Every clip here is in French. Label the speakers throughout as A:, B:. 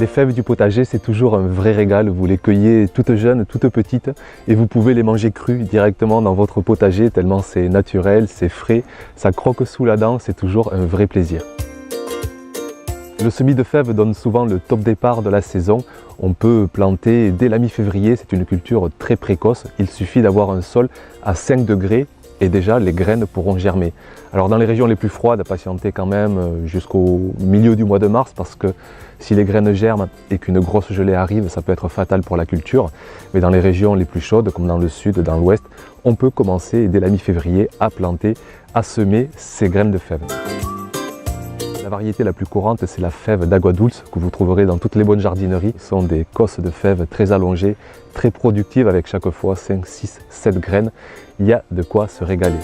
A: Les fèves du potager, c'est toujours un vrai régal. Vous les cueillez toutes jeunes, toutes petites et vous pouvez les manger crues directement dans votre potager tellement c'est naturel, c'est frais, ça croque sous la dent, c'est toujours un vrai plaisir. Le semis de fèves donne souvent le top départ de la saison. On peut planter dès la mi-février, c'est une culture très précoce. Il suffit d'avoir un sol à 5 degrés et déjà les graines pourront germer. Alors dans les régions les plus froides, patientez quand même jusqu'au milieu du mois de mars parce que si les graines germent et qu'une grosse gelée arrive, ça peut être fatal pour la culture. Mais dans les régions les plus chaudes, comme dans le sud, dans l'ouest, on peut commencer dès la mi-février à planter, à semer ces graines de fèves. La variété la plus courante, c'est la fève d'Agua Dulce que vous trouverez dans toutes les bonnes jardineries. Ce sont des cosses de fèves très allongées, très productives avec chaque fois 5, 6, 7 graines. Il y a de quoi se régaler.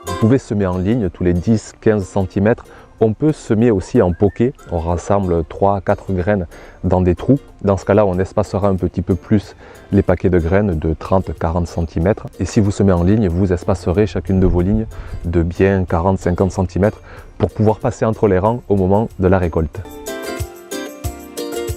A: Vous pouvez semer en ligne tous les 10-15 cm. On peut semer aussi en poquet. On rassemble 3-4 graines dans des trous. Dans ce cas-là, on espacera un petit peu plus les paquets de graines de 30-40 cm. Et si vous semez en ligne, vous espacerez chacune de vos lignes de bien 40-50 cm pour pouvoir passer entre les rangs au moment de la récolte.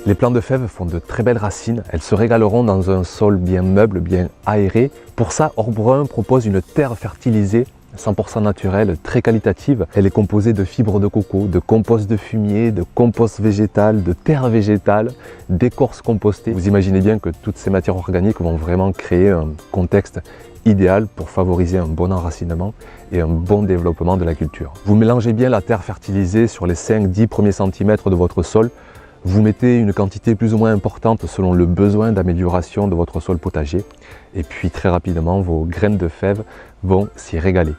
A: Les plants de fèves font de très belles racines. Elles se régaleront dans un sol bien meuble, bien aéré. Pour ça, Orbrun propose une terre fertilisée 100% naturelle, très qualitative. Elle est composée de fibres de coco, de compost de fumier, de compost végétal, de terre végétale, d'écorce compostée. Vous imaginez bien que toutes ces matières organiques vont vraiment créer un contexte idéal pour favoriser un bon enracinement et un bon développement de la culture. Vous mélangez bien la terre fertilisée sur les 5-10 premiers centimètres de votre sol. Vous mettez une quantité plus ou moins importante selon le besoin d'amélioration de votre sol potager. Et puis très rapidement, vos graines de fèves vont s'y régaler.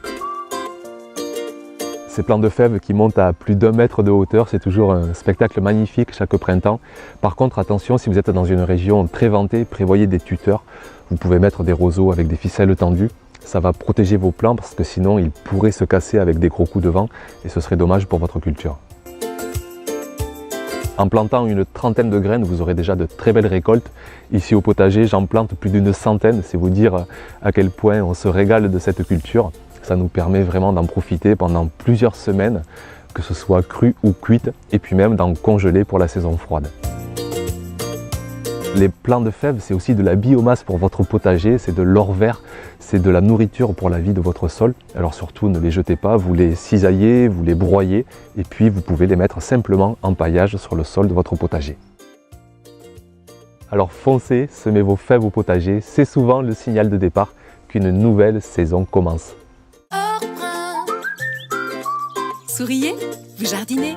A: Ces plants de fèves qui montent à plus d'1 mètre de hauteur, c'est toujours un spectacle magnifique chaque printemps. Par contre, attention, si vous êtes dans une région très ventée, prévoyez des tuteurs. Vous pouvez mettre des roseaux avec des ficelles tendues. Ça va protéger vos plants parce que sinon, ils pourraient se casser avec des gros coups de vent et ce serait dommage pour votre culture. En plantant une trentaine de graines, vous aurez déjà de très belles récoltes. Ici au potager, j'en plante plus d'une centaine. C'est vous dire à quel point on se régale de cette culture. Ça nous permet vraiment d'en profiter pendant plusieurs semaines, que ce soit crue ou cuite, et puis même d'en congeler pour la saison froide. Les plants de fèves, c'est aussi de la biomasse pour votre potager, c'est de l'or vert, c'est de la nourriture pour la vie de votre sol. Alors surtout, ne les jetez pas, vous les cisaillez, vous les broyez, et puis vous pouvez les mettre simplement en paillage sur le sol de votre potager. Alors foncez, semez vos fèves au potager, c'est souvent le signal de départ qu'une nouvelle saison commence.
B: Orbrun. Souriez, vous jardinez.